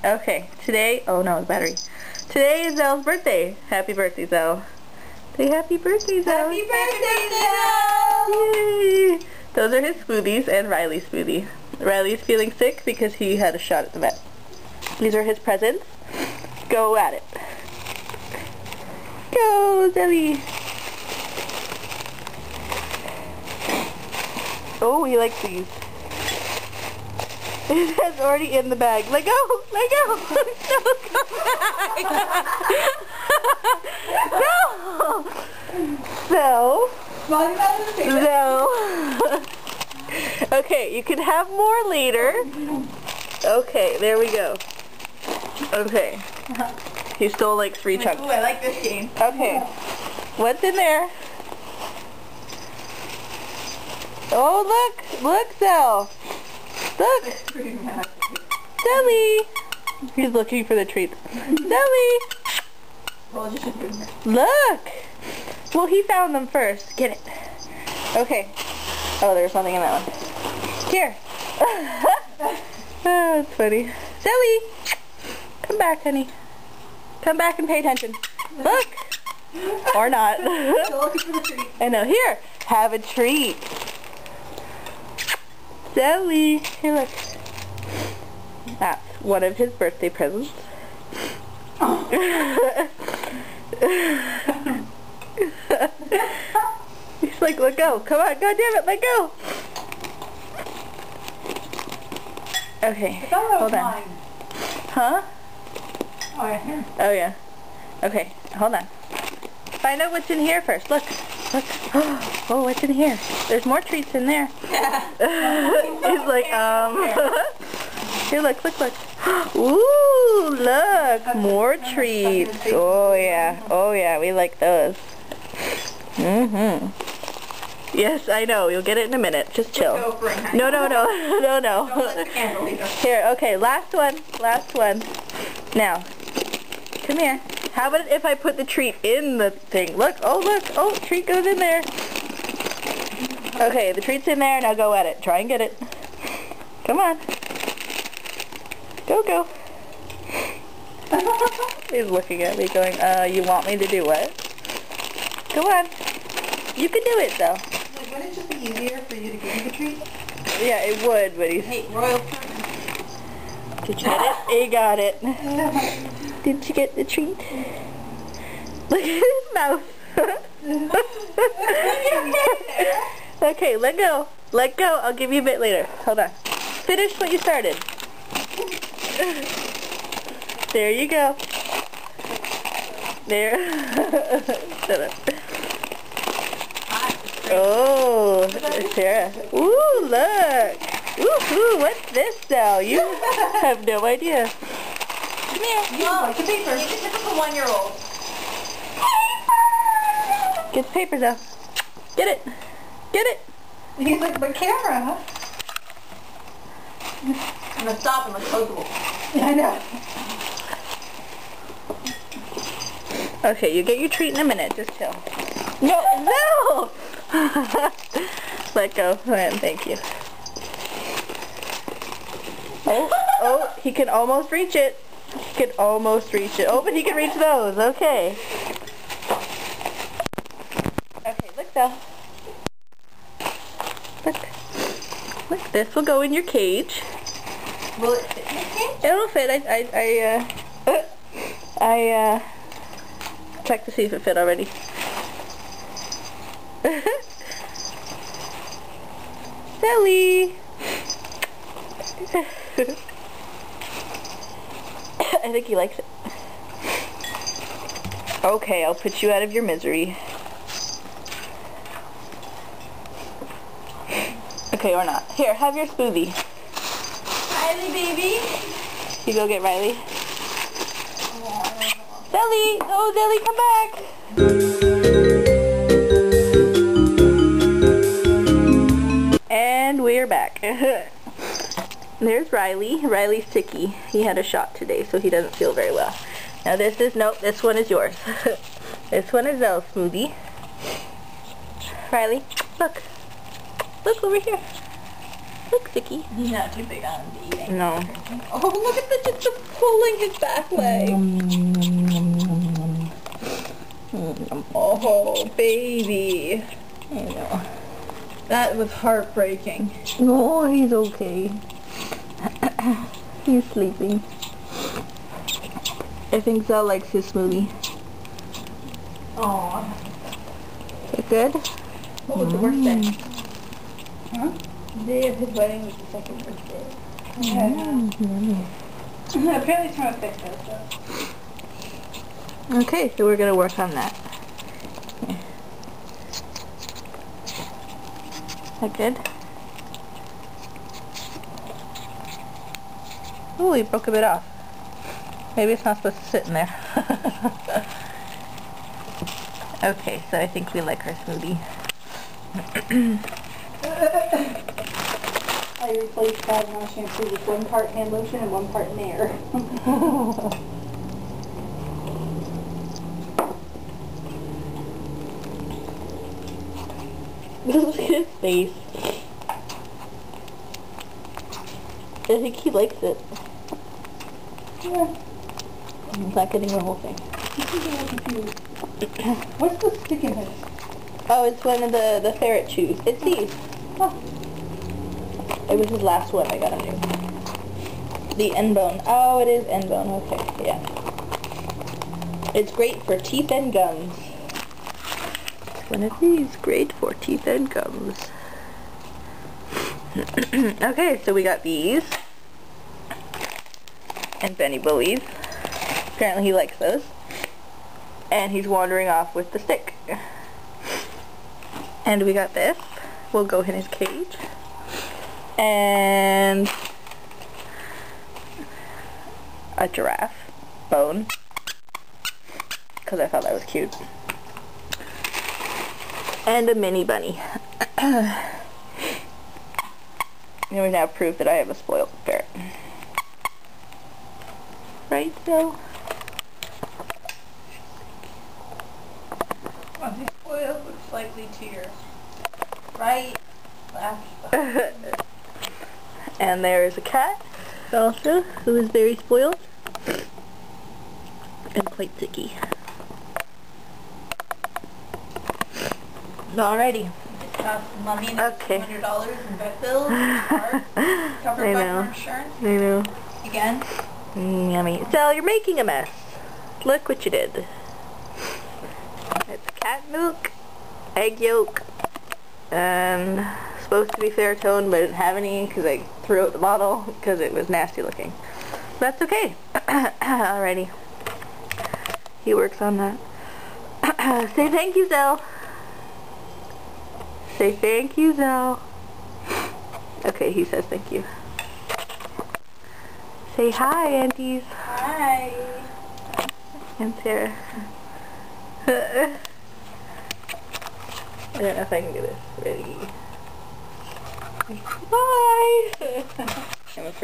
Okay, today, oh no, it's battery. Today is Zelle's birthday. Happy birthday, Zelle. Say happy birthday, Zelle. Happy birthday, Zelle! Yay! Those are his smoothies and Riley's smoothie. Riley's feeling sick because he had a shot at the vet. These are his presents. Go at it. Go, Zelle. Oh, he likes these. It's already in the bag. Let go! Let go! No, come back! No! No! Okay, you can have more later. Okay, there we go. Okay. He stole like 3 chunks. Ooh, I like this game. Okay. What's in there? Oh, look! Look, Zelle! Look! Zelly! He's looking for the treats. Zelly! Look! Well, he found them first. Get it. Okay. Oh, there's nothing in that one. Here. Oh, that's funny. Zelly! Come back, honey. Come back and pay attention. Look! Or not. I know. Here. Have a treat. Zelly! Here, look. That's one of his birthday presents. He's like, let go. Come on, God damn it, let go. Okay, hold on. Huh? Oh, yeah. Oh, yeah. Okay, hold on. Find out what's in here first. Look. Look. Oh, what's in here? There's more treats in there. He's like, Here, look, look, look. Ooh, look. More treats. Oh, yeah. Oh, yeah. We like those. Mm-hmm. Yes, I know. You'll get it in a minute. Just chill. No, no, no. No, no. Here, okay. Last one. Last one. Now. Come here. How about if I put the treat in the thing? Look. Oh, look. Oh, treat goes in there. Okay, the treat's in there. Now go at it. Try and get it. Come on. Go, go. He's looking at me going, you want me to do what? Go on. You can do it, though. Wouldn't it just be easier for you to give me the treat? Yeah, it would, but he's... Hey, Royal. Did you get it? He got it. Did you get the treat? Look at his mouth. Okay, let go. Let go. I'll give you a bit later. Hold on. Finish what you started. There you go. There. Shut up. Oh, Sarah. Ooh, look. Ooh, what's this now? You have no idea. Come here. No, it's a paper. You can tip a 1-year-old. Get the papers out. Get it. Get it. He's like, but camera. I'm gonna stop him. It's closable. Yeah, I know. Okay, you get your treat in a minute. Just chill. No, no! Let go. Thank you. Oh, he can almost reach it. He can almost reach it. Oh, but he can reach those. Okay. Okay, look though. Look. Look, this will go in your cage. Will it fit in the cage? It'll fit. I checked to see if it fit already. Zelly! I think he likes it. Okay, I'll put you out of your misery. Okay, or not. Here, have your smoothie. Riley, baby. You go get Riley. Zelly! Oh, Zelly, come back! And we're back. There's Riley. Riley's sicky. He had a shot today, so he doesn't feel very well. Now this is, nope, this one is yours. This one is Zelle's smoothie. Riley, look. Look over here. Look, Vicky. He's not too big on eating. No. Oh, look at the just pulling his back leg. Oh, baby. I know. That was heartbreaking. No, he's okay. He's sleeping. I think Zell likes his smoothie. Aww. Is it good? What was the worst day? Huh? The day of his wedding was the second worst day. Apparently it's trying to fix it, so. Okay, so we're gonna work on that. Yeah. Is that good? Oh, he broke a bit off. Maybe it's not supposed to sit in there. Okay, so I think we like our smoothie. I replaced Bad Mouth shampoo with 1 part hand lotion and 1 part Nair. Look at his face. I think he likes it. Yeah. He's not getting the whole thing. What's the stick in this? Oh, it's one of the ferret chews. It's these. Oh. It was his last one I got him new. The N-Bone. Oh, it is N-Bone. Okay, yeah. It's great for teeth and gums. It's one of these. Great for teeth and gums. Okay, so we got these. And Benny Bowies. Apparently he likes those. And he's wandering off with the stick. And we got this. We'll go in his cage. And a giraffe bone. Because I thought that was cute. And a mini bunny. And we now prove that I have a spoiled ferret. Right, Joe? Well, the oil looks slightly to your right, left. And there is a cat, also, who is very spoiled. And quite sicky. Alrighty. Cost money, Okay. $100 in vet bills, car, covered by her insurance. I know. Again. Yummy. Sal, you're making a mess. Look what you did. It's cat milk, egg yolk, and supposed to be Ferritone, but I didn't have any because I threw out the bottle because it was nasty looking. That's okay. Alrighty. He works on that. Say thank you, Zell. Say thank you, Zell. Okay, he says thank you. Say hi, aunties. Hi. And Sarah. I don't know if I can do this. Ready. Bye! I'm afraid.